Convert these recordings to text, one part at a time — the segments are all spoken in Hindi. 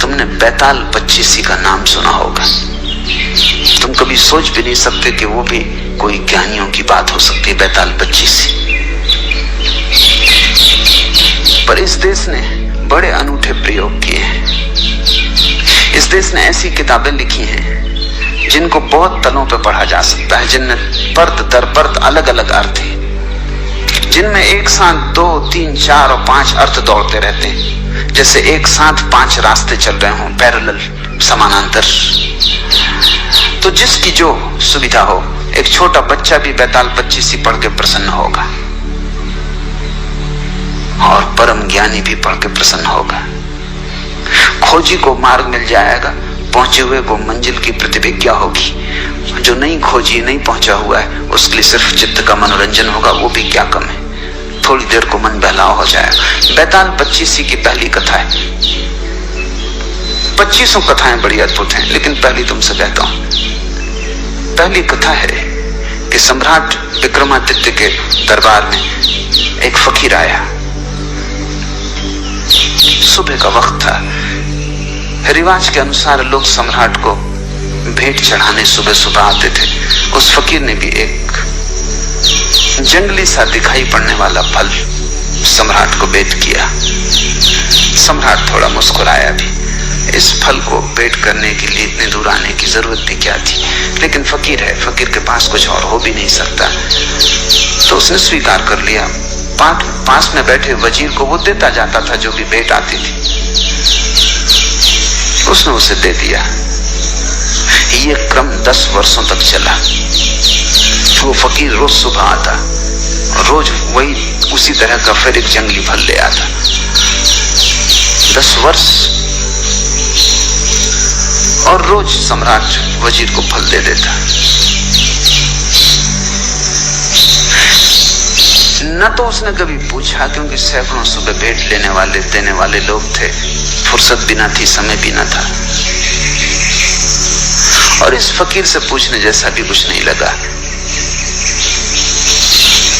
तुमने बैताल पच्चीसी का नाम सुना होगा। तुम कभी सोच भी नहीं सकते कि वो भी कोई ज्ञानियों की बात हो सकती है, बैताल पच्चीसी। पर इस देश ने बड़े अनूठे प्रयोग किए हैं। इस देश ने ऐसी किताबें लिखी हैं जिनको बहुत तलों पर पढ़ा जा सकता है, जिनमें परत दर परत अलग अलग अर्थ है, जिनमें एक साथ 2, 3, 4 और 5 अर्थ दौड़ते रहते हैं, जैसे एक साथ 5 रास्ते चल रहे हों, पैरेलल, समानांतर। तो जिसकी जो सुविधा हो, एक छोटा बच्चा भी बैताल पच्चीसी पढ़ के प्रसन्न होगा और परम ज्ञानी भी पढ़ के प्रसन्न होगा। खोजी को मार्ग मिल जाएगा, पहुंचे हुए को मंजिल की प्रतिभिज्ञा होगी। जो नहीं खोजी, नहीं पहुंचा हुआ है, उसके लिए सिर्फ चित्त का मनोरंजन होगा, वो भी क्या कम है, थोड़ी देर को मन बहलाव हो जाएगा। बैताल पच्चीसी की पहली कथा है। 25 कथाएं बड़ी अद्भुत हैं, लेकिन पहली तुमसे कहता हूं। पहली कथा है कि सम्राट विक्रमादित्य के दरबार में एक फकीर आया। सुबह का वक्त था। रिवाज के अनुसार लोग सम्राट को भेंट चढ़ाने सुबह सुबह आते थे। उस फकीर ने भी एक जंगली सा दिखाई पड़ने वाला फल सम्राट को भेंट किया। सम्राट थोड़ा मुस्कुराया भी। इस फल को भेंट करने के लिए इतने दूर आने की जरूरत भी क्या थी, लेकिन फकीर है, फकीर के पास कुछ और हो भी नहीं सकता, तो उसने स्वीकार कर लिया। पास में बैठे वजीर को वो देता जाता था जो भी भेंट आती थी, उसने उसे दे दिया। ये क्रम 10 वर्षों तक चला। वो फकीर रोज सुबह आता, रोज वही उसी तरह का फिर एक जंगली फल ले आता। 10 वर्ष, और रोज सम्राट वजीर को फल दे देता। न तो उसने कभी पूछा, क्योंकि सैकड़ों सुबह भेंट लेने वाले देने वाले लोग थे, फुर्सत भी ना थी, समय भी ना था, और इस फकीर से पूछने जैसा भी कुछ नहीं लगा।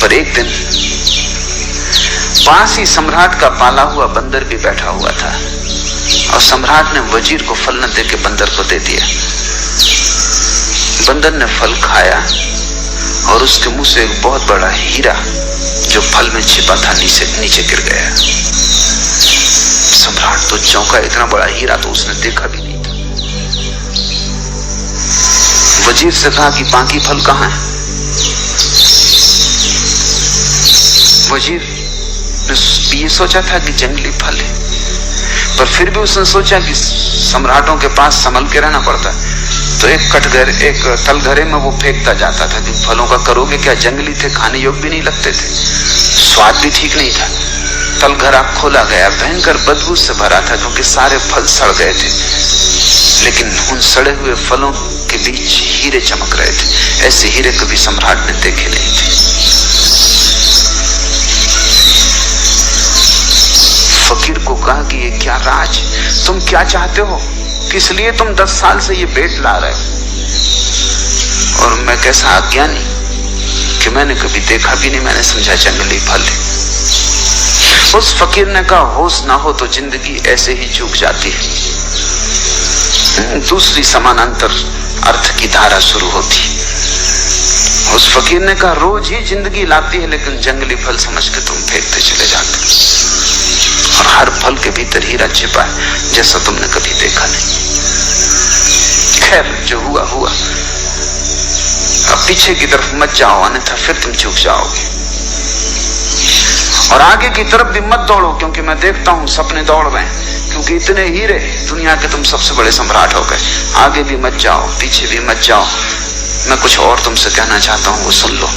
पर एक दिन पास ही सम्राट का पाला हुआ बंदर भी बैठा हुआ था, और सम्राट ने वजीर को फल न देके बंदर को दे दिया। बंदर ने फल खाया और उसके मुंह से एक बहुत बड़ा हीरा जो फल में छिपा था नीचे गिर गया। सम्राट तो चौंका, इतना बड़ा हीरा तो उसने देखा भी नहीं था। वजीर से कहा कि बाकी फल कहां है? वजीर ने ये सोचा था कि जंगली फल है, पर फिर भी उसने सोचा कि सम्राटों के पास संभल के रहना पड़ता है, तो एक तलघरे में वो फेंकता जाता था। कि फलों का करोगे क्या, जंगली थे, खाने योग्य भी नहीं लगते थे, स्वाद भी ठीक नहीं था। तलघरा खोला गया, भयंकर बदबू से भरा था, क्योंकि सारे फल सड़ गए थे, लेकिन उन सड़े हुए फलों के बीच हीरे चमक रहे थे। ऐसे हीरे कभी सम्राट ने देखे नहीं थे। फकीर को कहा कि ये क्या राज, तुम क्या चाहते हो, किस लिए तुम 10 साल से ये भेंट ला रहे हो? और मैं कैसा अज्ञानी कि मैंने कभी देखा भी नहीं, मैंने समझा जंगली फल है। उस फकीर ने कहा, होश ना हो तो जिंदगी ऐसे ही चूक जाती है। दूसरी समानांतर अर्थ की धारा शुरू होती। उस फकीर ने कहा, रोज ही जिंदगी लाती है, लेकिन जंगली फल समझ के तुम फेंकते चले जाते, और हर फल के भीतर हीरा छिपा है जैसा तुमने कभी देखा नहीं। खैर, जो हुआ हुआ, अब पीछे की तरफ मत जाओ, अन्यथा फिर तुम चूक जाओगे, और आगे की तरफ भी मत दौड़ो, क्योंकि मैं देखता हूं सपने दौड़ रहे हैं, क्योंकि इतने हीरे, दुनिया के तुम सबसे बड़े सम्राट हो गए। आगे भी मत जाओ, पीछे भी मत जाओ, मैं कुछ और तुमसे कहना चाहता हूं, वो सुन लो।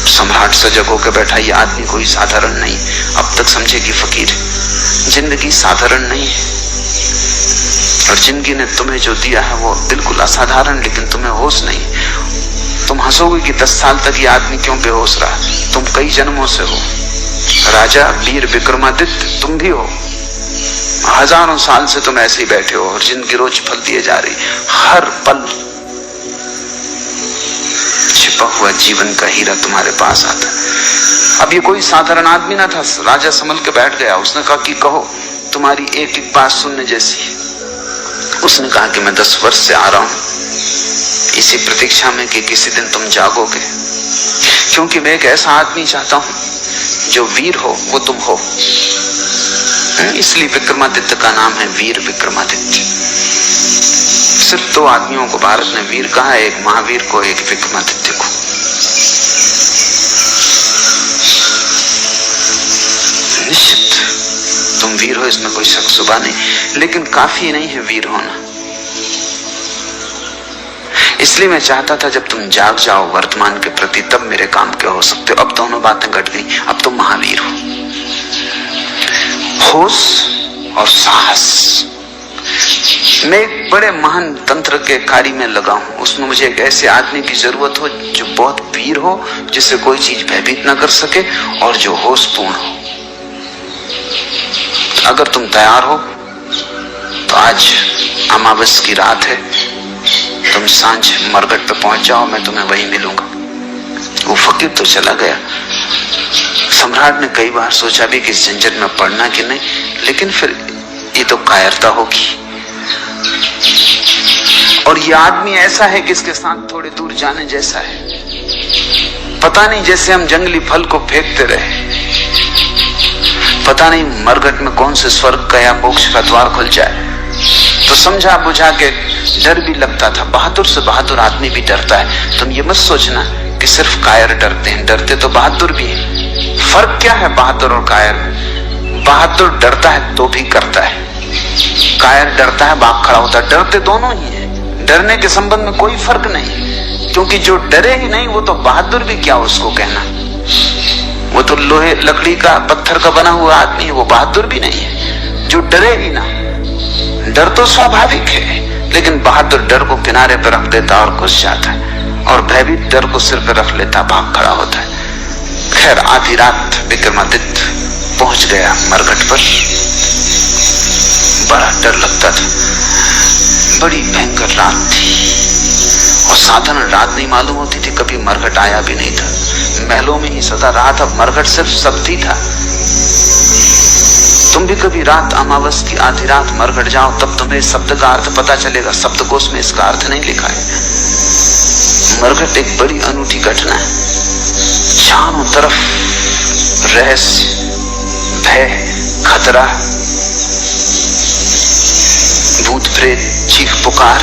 सम्राट सजग होकर बैठा, ये आदमी कोई साधारण नहीं, अब तक समझे कि फकीर। जिंदगी साधारण नहीं है, और जिंदगी ने तुम्हें जो दिया है वो बिल्कुल असाधारण, लेकिन तुम्हें होश नहीं। तुम हंसोगे कि 10 साल तक ये आदमी क्यों बेहोश रहा, तुम कई जन्मों से हो। राजा वीर विक्रमादित्य तुम भी हो, हजारों साल से तुम ऐसे ही बैठे हो, और जिंदगी रोज फल दिए जा रही। हर पल छिपा हुआ जीवन का हीरा तुम्हारे पास आता। अब ये कोई साधारण आदमी ना था, राजा संभल के बैठ गया। उसने कहा कि कहो, तुम्हारी एक एक बात सुनने जैसी है। उसने कहा कि मैं 10 वर्ष से आ रहा हूं इसी प्रतीक्षा में कि किसी दिन तुम जागोगे, क्योंकि मैं एक ऐसा आदमी चाहता हूं जो वीर हो वो तुम हो। इसलिए विक्रमादित्य का नाम है वीर विक्रमादित्य। सिर्फ 2 आदमियों को भारत ने वीर कहा, एक महावीर को, एक विक्रमादित्य को। निश्चित तुम वीर हो, इसमें कोई शक शुबा नहीं, लेकिन काफी नहीं है वीर होना। इसलिए मैं चाहता था जब तुम जाग जाओ वर्तमान के प्रति, तब मेरे काम के हो सकते हो। अब दोनों बातें घट गई, अब तुम महावीर हो। होश और साहस। मैं एक बड़े महान तंत्र के कार्य में लगा हूं, उसमें मुझे एक ऐसे आदमी की जरूरत हो जो बहुत वीर हो, जिससे कोई चीज भयभीत न कर सके और जो होशपूर्ण हो। अगर तुम तैयार हो तो आज अमावस की रात है, तुम सांझ मरघट पे पहुंच जाओ, मैं तुम्हें वहीं मिलूंगा। वो फकीर तो चला गया। सम्राट ने कई बार सोचा भी कि इस झंझट में पड़ना कि नहीं, लेकिन फिर ये तो कायरता होगी। और ये आदमी ऐसा है कि इसके साथ थोड़े दूर जाने जैसा है। पता नहीं, जैसे हम जंगली फल को फेंकते रहे, पता नहीं मरघट में कौन से स्वर्ग का या मोक्ष का द्वार खुल जाए। तो समझा बुझा के डर भी लगता था। बहादुर से बहादुर आदमी भी डरता है। तुम ये मत सोचना कि सिर्फ कायर डरते हैं, डरते तो बहादुर भी हैं। फर्क क्या है बहादुर और कायर में? बहादुर डरता है तो भी करता है, कायर डरता है भाग खड़ा होता है। डरते दोनों ही है, डरने के संबंध में कोई फर्क नहीं, क्योंकि जो डरे ही नहीं वो तो बहादुर भी क्या उसको कहना। वो तो लोहे लकड़ी का पत्थर का बना हुआ आदमी है, वो बहादुर भी नहीं है जो डरे ही ना। डर तो स्वाभाविक है, लेकिन बहादुर डर को किनारे पर रख देता और घुस जाता है, और भयभीत डर को सिर पर रख लेता, भाग खड़ा होता है। खैर आधी रात विक्रमादित्य पहुंच गया मरघट पर। बड़ा डर लगता था, बड़ी भयंकर रात थी, और साधारण रात नहीं मालूम होती थी। कभी मरघट आया भी नहीं था, महलों में ही सदा रहा था। मरघट सिर्फ शब्द था। तुम भी कभी रात अमावस की आधी रात मरघट जाओ, तब तुम्हें शब्द का अर्थ पता चलेगा। शब्दकोश में इसका अर्थ नहीं लिखा है। मरघट एक बड़ी अनूठी घटना है। चारों तरफ रहस्य, भय, खतरा, भूत प्रेत, चीख पुकार,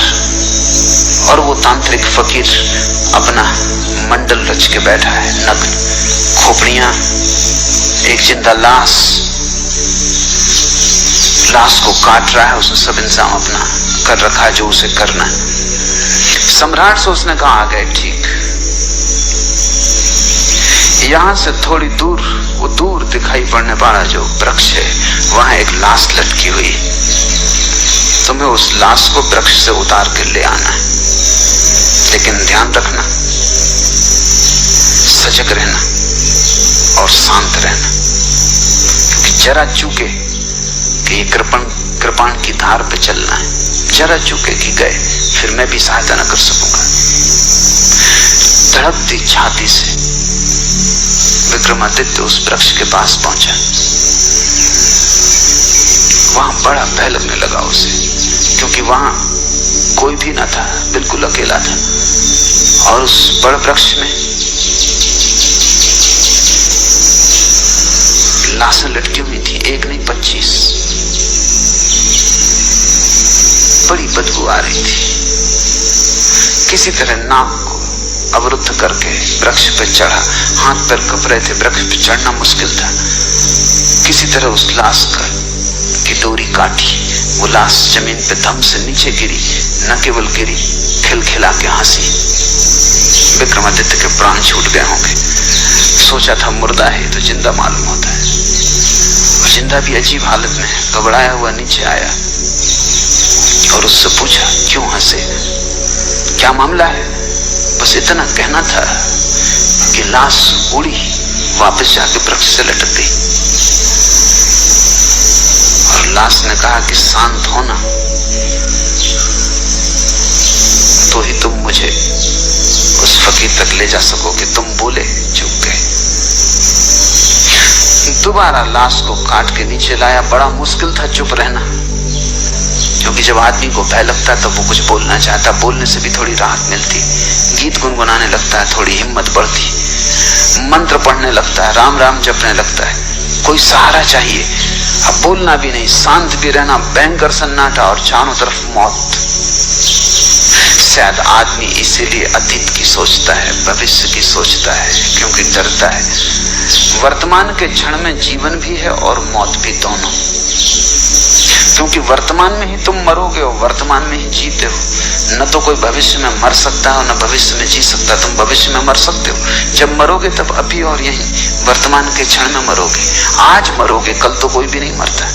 और वो तांत्रिक फकीर अपना मंडल रच के बैठा है, नग्न, खोपड़ियां, एक जिंदा लाश को काट रहा है। उसने सब इंतजाम अपना कर रखा है जो उसे करना है। सम्राट से उसने कहा आ गए, ठीक। यहां से थोड़ी दूर, वो दूर दिखाई पड़ने वाला जो वृक्ष है, वहां एक लाश लटकी हुई। तुम्हें उस लाश को वृक्ष से उतार के ले आना है, लेकिन ध्यान रखना, सजग रहना और शांत रहना, क्योंकि जरा चूके कि ये कृपाण की धार पे चलना है। जरा चूके कि गए, फिर मैं भी सहायता न कर सकूंगा। धड़कती छाती से विक्रमादित्य उस वृक्ष के पास पहुंचा। वहां बड़ा भय लगने लगा उसे, क्योंकि वहां कोई भी न था, बिल्कुल अकेला था। और उस बड़े वृक्ष में लाशें लटकी हुई थी, एक नहीं 25। बड़ी बदबू आ रही थी। किसी तरह नाक को अवरुद्ध करके वृक्ष पर चढ़ा, हाथ पैर कप रहे थे, वृक्ष पर चढ़ना मुश्किल था। किसी तरह उस लाश की डोरी काटी, वो लाश जमीन पे दम से नीचे गिरी। न केवल गिरी, खिलखिला के हंसी। विक्रमादित्य के प्राण छूट गए होंगे। सोचा था मुर्दा है तो जिंदा मालूम होता है, और जिंदा भी अजीब हालत में। घबराया हुआ नीचे आया और उससे पूछा, क्यों हंसे, क्या मामला है? बस इतना कहना था कि लाश उड़ी, वापस जाके वृक्ष से लटक गई। और लाश ने कहा कि शांत होना, तो ही तुम मुझे उस फकीर तक ले जा सकोगे। तुम बोले, चुप गए। दोबारा लाश को काट के नीचे लाया। बड़ा मुश्किल था चुप रहना, क्योंकि क्योंकि जब आदमी को भय लगता है तो वो कुछ बोलना चाहता, बोलने से भी थोड़ी राहत मिलती, गीत गुनगुनाने लगता है, थोड़ी हिम्मत बढ़ती, मंत्र पढ़ने लगता है, राम राम जपने लगता है, कोई सहारा चाहिए। अब बोलना भी नहीं, शांत भी रहना, भयंकर सन्नाटा और चारों तरफ मौत। शायद आदमी इसीलिए अतीत की सोचता है, भविष्य की सोचता है, क्योंकि डरता है। वर्तमान के क्षण में जीवन भी है और मौत भी, दोनों। क्योंकि वर्तमान में ही तुम मरोगे और वर्तमान में ही जीते हो। न तो कोई भविष्य में मर सकता है, न भविष्य में जी सकता। तुम भविष्य में मर सकते हो, जब मरोगे तब अभी और यहीं वर्तमान के क्षण में मरोगे। आज मरोगे, कल तो कोई भी नहीं मरता।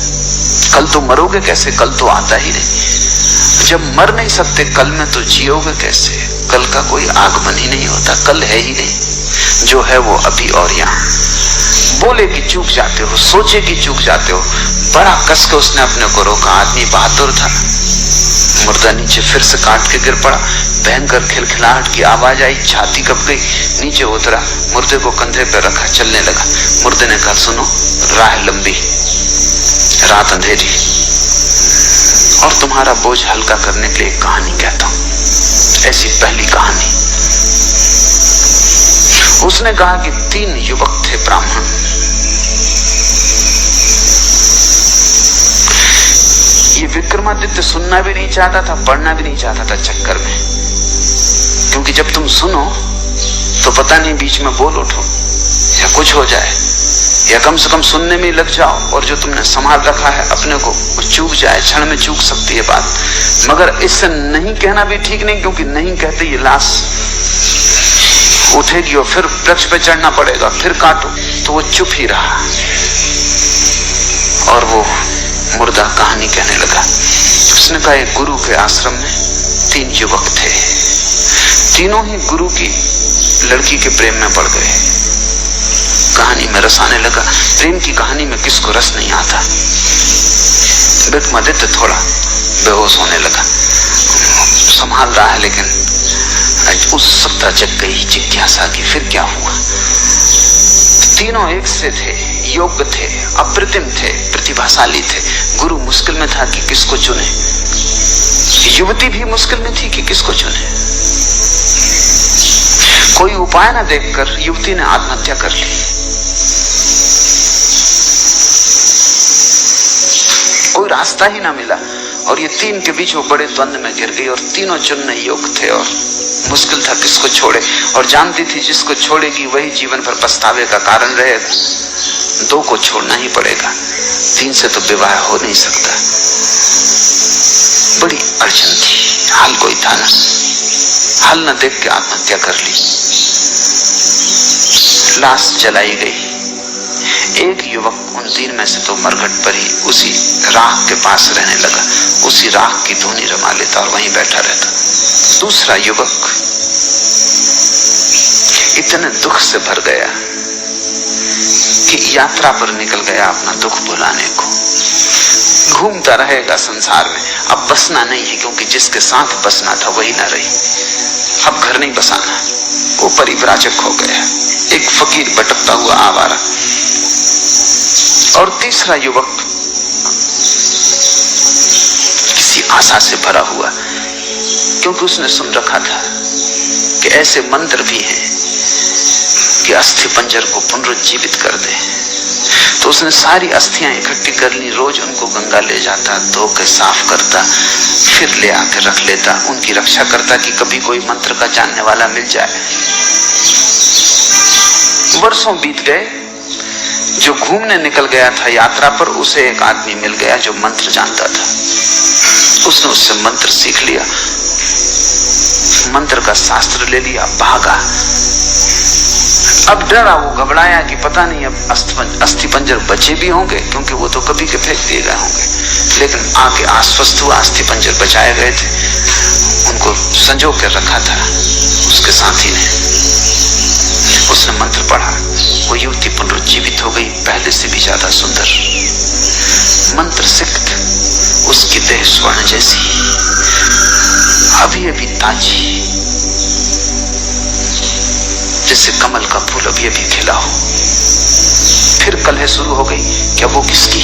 कल तो मरोगे कैसे, कल तो आता ही नहीं। जब मर नहीं सकते कल में, तो जियोगे कैसे? कल का कोई आगमन ही नहीं होता, कल है ही नहीं। जो है वो अभी और यहाँ। बोले कि चूक जाते हो, सोचे कि चूक जाते हो। बड़ा कस के उसने अपने को रोका। आदमी बहादुर था। मुर्दा नीचे फिर से काट के गिर पड़ा। भयंकर खिलखिलाहट की आवाज आई, छाती कप गई, नीचे उतरा, मुर्दे को कंधे पर रखा, चलने लगा। मुर्दे ने कहा, सुनो, राह लंबी, रात अंधेरी, और तुम्हारा बोझ हल्का करने के लिए एक कहानी कहता हूं। ऐसी पहली कहानी। उसने कहा कि 3 युवक थे, ब्राह्मण। ये विक्रमादित्य सुनना भी नहीं चाहता था, पढ़ना भी नहीं चाहता था चक्कर में। क्योंकि जब तुम सुनो तो पता नहीं बीच में बोल उठो या कुछ हो जाए, या कम से कम सुनने में लग जाओ और जो तुमने संभाल रखा है अपने को वो चूक जाए। क्षण में चूक सकती है बात। मगर इससे नहीं कहना भी ठीक नहीं, क्योंकि नहीं कहते ये लाश उठेगी और फिर वृक्ष पे चढ़ना पड़ेगा, फिर काटो। तो वो चुप ही रहा और वो मुर्दा कहानी कहने लगा। उसने कहा, एक गुरु के आश्रम में 3 युवक थे। तीनों ही गुरु की लड़की के प्रेम में पड़ गए। कहानी में रस आने लगा। प्रेम की कहानी में किसको रस नहीं आता? विक्रमादित्य थोड़ा बेहोश होने लगा। संभाल रहा है, लेकिन उत्सुकता जग गई, जिज्ञासा की, फिर क्या हुआ? तीनों एक से थे, योग्य थे, अप्रतिम थे, प्रतिभाशाली थे। गुरु मुश्किल में था कि किसको चुने। युवती भी मुश्किल में थी कि किसको चुने। कोई उपाय न देखकर युवती ने आत्महत्या कर ली। कोई रास्ता ही ना मिला और ये 3 के बीच वो बड़े द्वंद में गिर गई। और तीनों चुनने योग्य थे और मुश्किल था किसको छोड़े। और जानती थी जिसको छोड़ेगी वही जीवन भर पछतावे का कारण रहेगा। 2 को छोड़ना ही पड़ेगा, 3 से तो विवाह हो नहीं सकता। बड़ी अड़चन थी, हल कोई था ना। हल न देख के आत्महत्या कर ली। लाश जलाई गई। एक युवक उन 3 में से तो मरघट पर ही उसी राख के पास रहने लगा। उसी राख की धुनी रमा लेता और वहीं बैठा रहता। दूसरा युवक इतने दुख से भर गया कि यात्रा पर निकल गया अपना दुख भुलाने को। घूमता रहेगा संसार में। अब बसना नहीं है, क्योंकि जिसके साथ बसना था वही ना रही। अब घर नहीं बसाना, वो परिव्राजक हो गया, एक फकीर भटकता हुआ आवारा। और तीसरा युवक किसी आशा से भरा हुआ, क्योंकि उसने सुन रखा था कि ऐसे मंत्र भी हैं कि अस्थि पंजर को पुनरुज्जीवित कर दे। तो उसने सारी अस्थियां इकट्ठी कर ली। रोज उनको गंगा ले जाता, धो के साफ करता, फिर ले आकर रख लेता, उनकी रक्षा करता कि कभी कोई मंत्र का जानने वाला मिल जाए। वर्षों बीत गए। जो घूमने निकल गया था यात्रा पर, उसे एक आदमी मिल गया जो मंत्र जानता था। उसने उससे मंत्र सीख लिया, मंत्र का शास्त्र ले लिया, भागा। अब डरा, वो घबराया कि पता नहीं अब अस्थि पंजर बचे भी होंगे, क्योंकि वो तो कभी के फेंक दिए गए होंगे। लेकिन आके आश्वस्त हुआ, अस्थि पंजर बचाए गए थे, उनको संजो कर रखा था उसके साथी ने। उसने मंत्र पढ़ा, वो युवती पुनरुज्जीवित हो गई, पहले से भी ज्यादा सुंदर। मंत्र सिक्त, उसकी देह स्वर्ण जैसी, अभी अभी ताजी, जैसे कमल का फूल अभी अभी खिला हो। फिर कलह शुरू हो गई, क्या वो किसकी?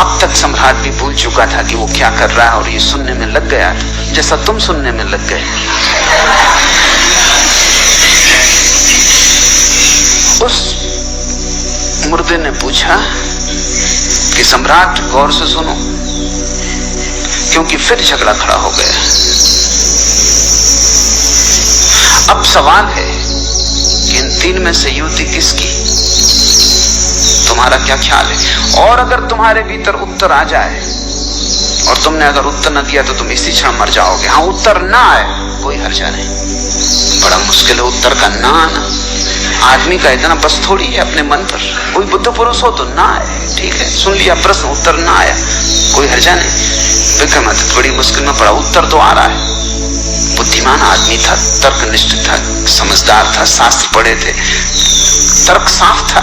अब तक सम्राट भी भूल चुका था कि वो क्या कर रहा है और ये सुनने में लग गया था जैसा तुम सुनने में लग गए। उस मुर्दे ने पूछा कि सम्राट गौर से सुनो, क्योंकि फिर झगड़ा खड़ा हो गया। अब सवाल है कि इन तीन में से युवती किसकी? तुम्हारा क्या ख्याल है? और अगर तुम्हारे भीतर उत्तर आ जाए और तुमने अगर उत्तर न दिया तो तुम इसी क्षण मर जाओगे। हाँ, उत्तर ना आए कोई हर्जा नहीं, बड़ा मुश्किल है उत्तर का ना आना। आदमी का इतना बस थोड़ी है अपने मन पर। कोई बुद्ध पुरुष हो तो ना आए, ठीक है, सुन लिया प्रश्न, उत्तर ना आया, कोई हर्जा नहीं। विक्रमादित्य बड़ी मुश्किल में पड़ा, उत्तर तो आ रहा है। बुद्धिमान आदमी था, तर्कनिष्ठ था, समझदार था, शास्त्र पढ़े थे, तर्क साफ था।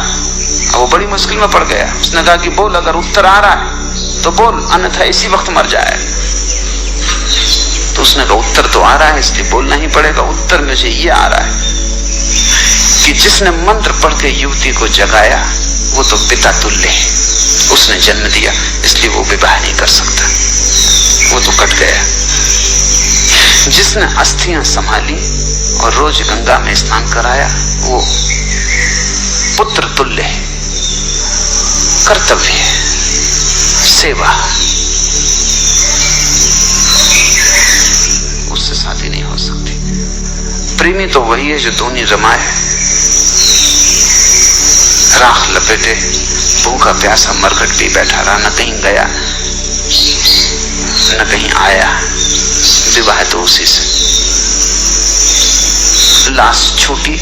वो बड़ी मुश्किल में पड़ गया। उसने कहा कि बोल, अगर उत्तर आ रहा है तो बोल, अन्यथा इसी वक्त मर जाए। तो उसने कहा उत्तर तो आ रहा है इसलिए बोलना ही पड़ेगा। उत्तर मुझे ये आ रहा है कि जिसने मंत्र पढ़ के युवती को जगाया वो तो पिता तुल्य है, उसने जन्म दिया, इसलिए वो विवाह नहीं कर सकता, वो तो कट गया। जिसने अस्थियां संभाली और रोज गंगा में स्नान कराया वो पुत्र तुल्य है, कर्तव्य है, सेवा, उससे शादी नहीं हो सकती। प्रेमी तो वही है जो दोनों रमाए, राख लपेटे, भूखा प्यासा मरघट भी बैठा रहा, न कहीं गया न कहीं आया। विवाह तो उसी से। लाश छूटी,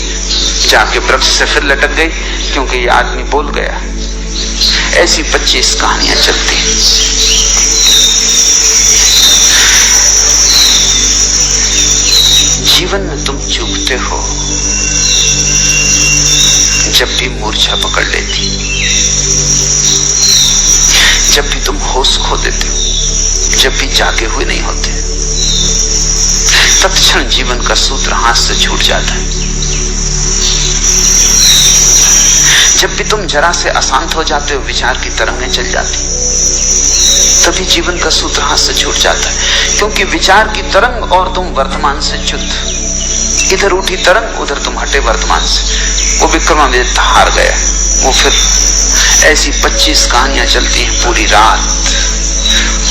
जाके वृक्ष से फिर लटक गई क्योंकि ये आदमी बोल गया। ऐसी 25 कहानियां चलती हैं। जीवन में तुम चूकते हो जब भी मूर्छा पकड़ लेती, जब भी तुम होश खो देते हो, जब भी जागे हुए नहीं होते, तत्क्षण जीवन का सूत्र हाथ से छूट जाता है। जब भी तुम जरा से अशांत हो जाते हो, विचार की तरंगें चल जाती, तभी जीवन का सूत्र हाथ से छूट जाता है। क्योंकि विचार की तरंग और तुम वर्तमान से च्युत, इधर उठी तरंग उधर तुम हटे वर्तमान से। वो विक्रमादित्य हार गया। वो फिर ऐसी 25 कहानियां चलती हैं पूरी रात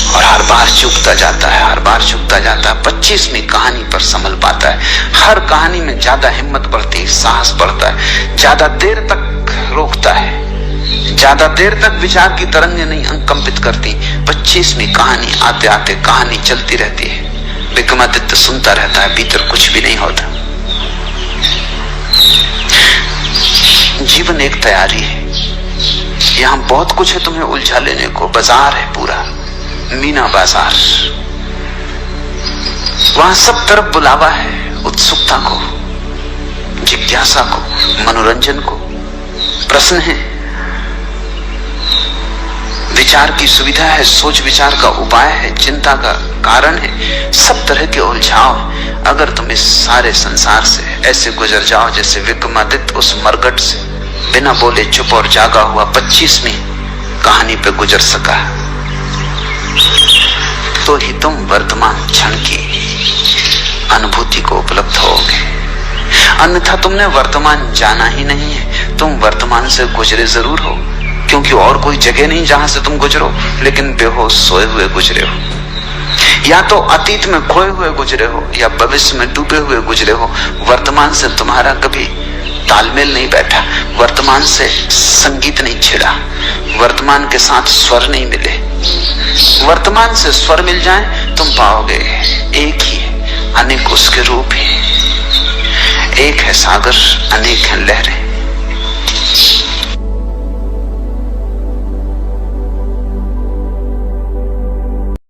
और हर बार चूकता जाता है, हर बार चूकता जाता है। 25वीं कहानी पर संभल पाता है। हर कहानी में ज्यादा हिम्मत बढ़ती है, साहस बढ़ता है, ज्यादा देर तक रोकता है, ज्यादा देर तक विचार की तरंगें नहीं कंपित करती। 25वीं कहानी आते आते कहानी चलती रहती है। विक्रमादित्य सुनता रहता है, भीतर कुछ भी नहीं होता। जीवन एक तैयारी है, यहाँ बहुत कुछ है तुम्हें उलझा लेने को। बाजार है पूरा, मीना बाजार, वहां सब तरफ बुलावा है उत्सुकता को, जिज्ञासा को, मनोरंजन को। प्रश्न है, विचार की सुविधा है, सोच विचार का उपाय है, चिंता का कारण है, सब तरह के उलझाव। अगर तुम इस सारे संसार से ऐसे गुजर जाओ जैसे विक्रमादित्य उस मरघट से बिना बोले चुप और जागा हुआ 25वीं कहानी पे गुजर सका, तो ही तुम वर्तमान क्षण की अनुभूति को उपलब्ध होगे। अन्यथा तुमने वर्तमान जाना ही नहीं है। तुम वर्तमान से गुजरे जरूर हो, क्योंकि और कोई जगह नहीं जहां से तुम गुजरो, लेकिन बेहोश सोए हुए गुजरे हो। या तो अतीत में खोए हुए गुजरे हो या भविष्य में डूबे हुए गुजरे हो। वर्तमान से तुम्हारा कभी तालमेल नहीं बैठा, वर्तमान से संगीत नहीं छिड़ा, वर्तमान के साथ स्वर नहीं मिले। वर्तमान से स्वर मिल जाए तुम पाओगे एक ही है, अनेक उसके रूप ही। एक है सागर, अनेक है लहरें।